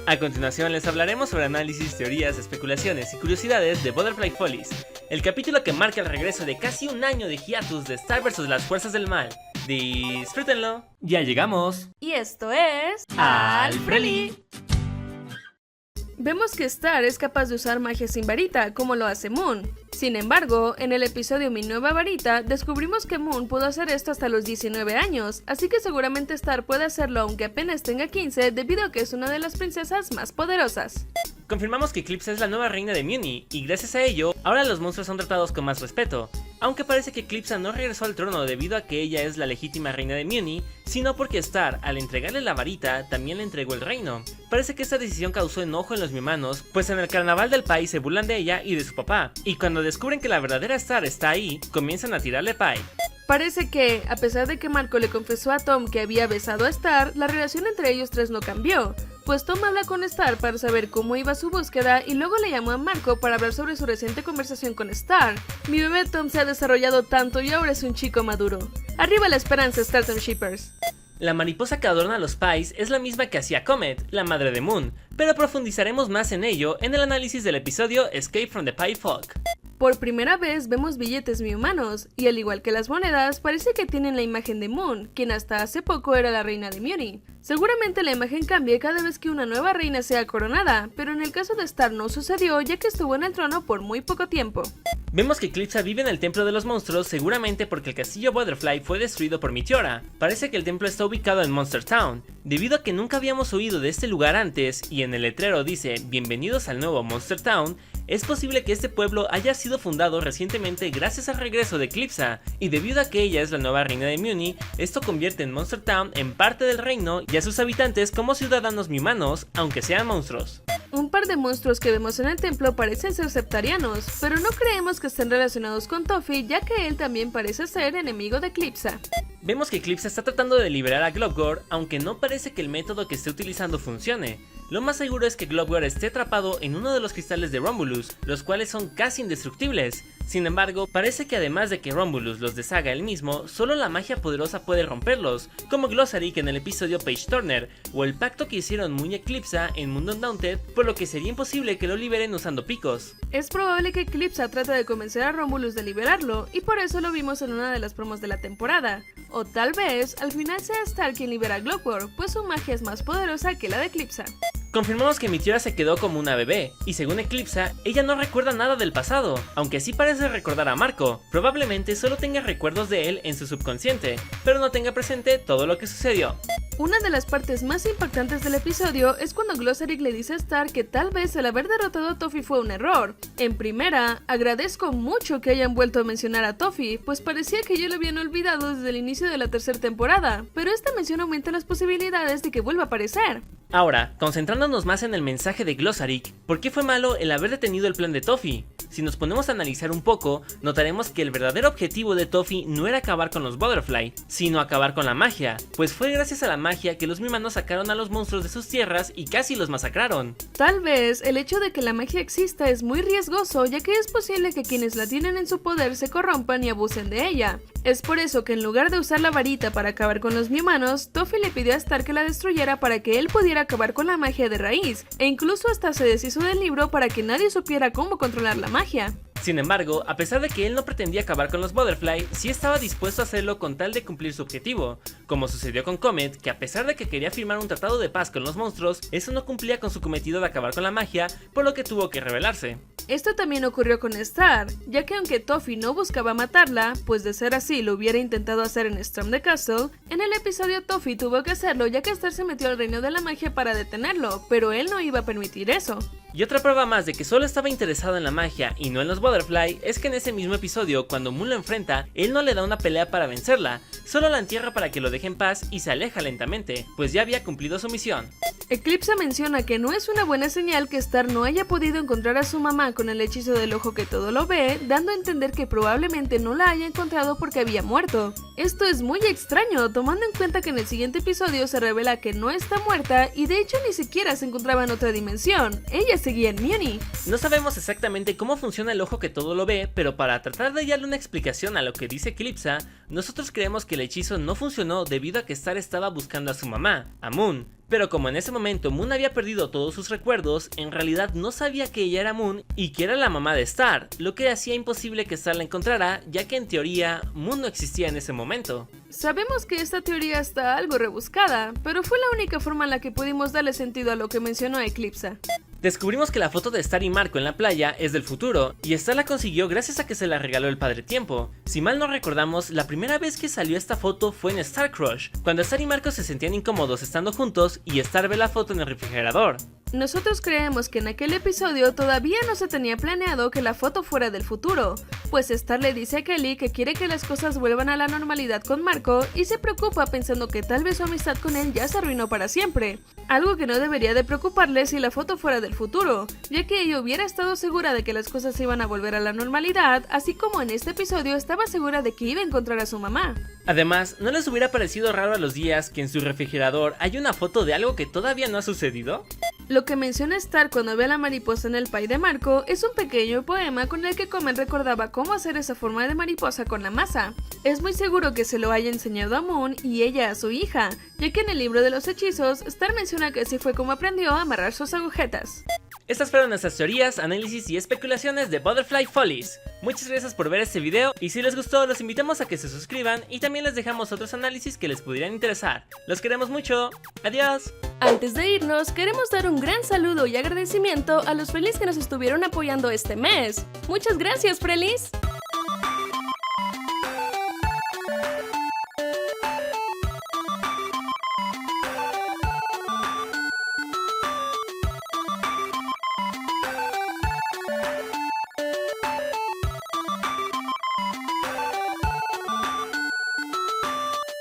A continuación les hablaremos sobre análisis, teorías, especulaciones y curiosidades de Butterfly Follies, el capítulo que marca el regreso de casi un año de hiatus de Star vs las fuerzas del mal. Disfrútenlo. Ya llegamos. Y esto es... Alfreli. Vemos que Star es capaz de usar magia sin varita, como lo hace Moon. Sin embargo, en el episodio Mi Nueva Varita, descubrimos que Moon pudo hacer esto hasta los 19 años, así que seguramente Star puede hacerlo aunque apenas tenga 15 debido a que es una de las princesas más poderosas. Confirmamos que Eclipsa es la nueva reina de Muni, y gracias a ello, ahora los monstruos son tratados con más respeto. Aunque parece que Eclipsa no regresó al trono debido a que ella es la legítima reina de Muni, sino porque Star, al entregarle la varita, también le entregó el reino. Parece que esta decisión causó enojo en los mimanos, pues en el carnaval del país se burlan de ella y de su papá, y cuando descubren que la verdadera Star está ahí, comienzan a tirarle pie. Parece que, a pesar de que Marco le confesó a Tom que había besado a Star, la relación entre ellos tres no cambió, pues Tom habla con Star para saber cómo iba su búsqueda y luego le llamó a Marco para hablar sobre su reciente conversación con Star. Mi bebé Tom se ha desarrollado tanto y ahora es un chico maduro. Arriba la esperanza, Stars Shippers. La mariposa que adorna los pies es la misma que hacía Comet, la madre de Moon, pero profundizaremos más en ello en el análisis del episodio Escape from the Pie Folk. Por primera vez vemos billetes muy humanos, y al igual que las monedas, parece que tienen la imagen de Moon, quien hasta hace poco era la reina de Muni. Seguramente la imagen cambie cada vez que una nueva reina sea coronada, pero en el caso de Star no sucedió ya que estuvo en el trono por muy poco tiempo. Vemos que Eclipsa vive en el templo de los monstruos seguramente porque el castillo Butterfly fue destruido por Meteora. Parece que el templo está ubicado en Monster Town, debido a que nunca habíamos oído de este lugar antes y en el letrero dice bienvenidos al nuevo Monster Town. Es posible que este pueblo haya sido fundado recientemente gracias al regreso de Eclipsa, y debido a que ella es la nueva reina de Muni, esto convierte en Monster Town en parte del reino y a sus habitantes como ciudadanos mimanos, aunque sean monstruos. Un par de monstruos que vemos en el templo parecen ser septarianos, pero no creemos que estén relacionados con Toffee ya que él también parece ser enemigo de Eclipsa. Vemos que Eclipsa está tratando de liberar a Globgor, aunque no parece que el método que esté utilizando funcione. Lo más seguro es que Globgor esté atrapado en uno de los cristales de Romulus, los cuales son casi indestructibles. Sin embargo, parece que además de que Romulus los deshaga él mismo, solo la magia poderosa puede romperlos, como Glossaric en el episodio Page Turner, o el pacto que hicieron Moon y Eclipsa en Mundo Undaunted, por lo que sería imposible que lo liberen usando picos. Es probable que Eclipsa trate de convencer a Romulus de liberarlo, y por eso lo vimos en una de las promos de la temporada. O tal vez, al final sea Star quien libera a Globgor, pues su magia es más poderosa que la de Eclipsa. Confirmamos que Meteora se quedó como una bebé, y según Eclipsa, ella no recuerda nada del pasado, aunque sí parece recordar a Marco. Probablemente solo tenga recuerdos de él en su subconsciente, pero no tenga presente todo lo que sucedió. Una de las partes más impactantes del episodio es cuando Glossaric le dice a Star que tal vez el haber derrotado a Toffee fue un error. En primera, agradezco mucho que hayan vuelto a mencionar a Toffee, pues parecía que ya lo habían olvidado desde el inicio de la tercera temporada, pero esta mención aumenta las posibilidades de que vuelva a aparecer. Ahora, concentrándonos más en el mensaje de Glossaric, ¿por qué fue malo el haber detenido el plan de Toffee? Si nos ponemos a analizar un poco, notaremos que el verdadero objetivo de Toffee no era acabar con los Butterfly, sino acabar con la magia, pues fue gracias a la magia que los mimanos sacaron a los monstruos de sus tierras y casi los masacraron. Tal vez el hecho de que la magia exista es muy riesgoso, ya que es posible que quienes la tienen en su poder se corrompan y abusen de ella. Es por eso que en lugar de usar la varita para acabar con los mimanos, Toffee le pidió a Star que la destruyera para que él pudiera acabar con la magia de raíz, e incluso hasta se deshizo del libro para que nadie supiera cómo controlar la magia. Sin embargo, a pesar de que él no pretendía acabar con los Butterfly, sí estaba dispuesto a hacerlo con tal de cumplir su objetivo, como sucedió con Comet, que a pesar de que quería firmar un tratado de paz con los monstruos, eso no cumplía con su cometido de acabar con la magia, por lo que tuvo que rebelarse. Esto también ocurrió con Star, ya que aunque Toffee no buscaba matarla, pues de ser así lo hubiera intentado hacer en Storm the Castle, en el episodio Toffee tuvo que hacerlo ya que Star se metió al reino de la magia para detenerlo, pero él no iba a permitir eso. Y otra prueba más de que solo estaba interesado en la magia y no en los Butterfly es que en ese mismo episodio, cuando Moon lo enfrenta, él no le da una pelea para vencerla, solo la entierra para que lo deje en paz y se aleja lentamente, pues ya había cumplido su misión. Eclipsa menciona que no es una buena señal que Star no haya podido encontrar a su mamá con el hechizo del ojo que todo lo ve, dando a entender que probablemente no la haya encontrado porque había muerto. Esto es muy extraño, tomando en cuenta que en el siguiente episodio se revela que no está muerta y de hecho ni siquiera se encontraba en otra dimensión, ella seguía en Muni. No sabemos exactamente cómo funciona el ojo que todo lo ve, pero para tratar de darle una explicación a lo que dice Eclipsa, nosotros creemos que el hechizo no funcionó debido a que Star estaba buscando a su mamá, a Moon. Pero como en ese momento Moon había perdido todos sus recuerdos, en realidad no sabía que ella era Moon y que era la mamá de Star, lo que hacía imposible que Star la encontrara, ya que en teoría Moon no existía en ese momento. Sabemos que esta teoría está algo rebuscada, pero fue la única forma en la que pudimos darle sentido a lo que mencionó Eclipsa. Descubrimos que la foto de Star y Marco en la playa es del futuro, y Star la consiguió gracias a que se la regaló el Padre Tiempo. Si mal no recordamos, la primera vez que salió esta foto fue en Star Crush, cuando Star y Marco se sentían incómodos estando juntos y Star ve la foto en el refrigerador. Nosotros creemos que en aquel episodio todavía no se tenía planeado que la foto fuera del futuro, pues Star le dice a Kelly que quiere que las cosas vuelvan a la normalidad con Marco y se preocupa pensando que tal vez su amistad con él ya se arruinó para siempre, algo que no debería de preocuparle si la foto fuera del futuro, ya que ella hubiera estado segura de que las cosas iban a volver a la normalidad, así como en este episodio estaba segura de que iba a encontrar a su mamá. Además, ¿no les hubiera parecido raro a los días que en su refrigerador hay una foto de algo que todavía no ha sucedido? Lo que menciona Star cuando ve a la mariposa en el pie de Marco es un pequeño poema con el que Comet recordaba cómo hacer esa forma de mariposa con la masa. Es muy seguro que se lo haya enseñado a Moon y ella a su hija, ya que en el libro de los hechizos, Star menciona que así fue como aprendió a amarrar sus agujetas. Estas fueron nuestras teorías, análisis y especulaciones de Butterfly Follies. Muchas gracias por ver este video y si les gustó los invitamos a que se suscriban y también les dejamos otros análisis que les pudieran interesar. Los queremos mucho, adiós. Antes de irnos, queremos dar un gran saludo y agradecimiento a los Frelis que nos estuvieron apoyando este mes. ¡Muchas gracias, Frelis!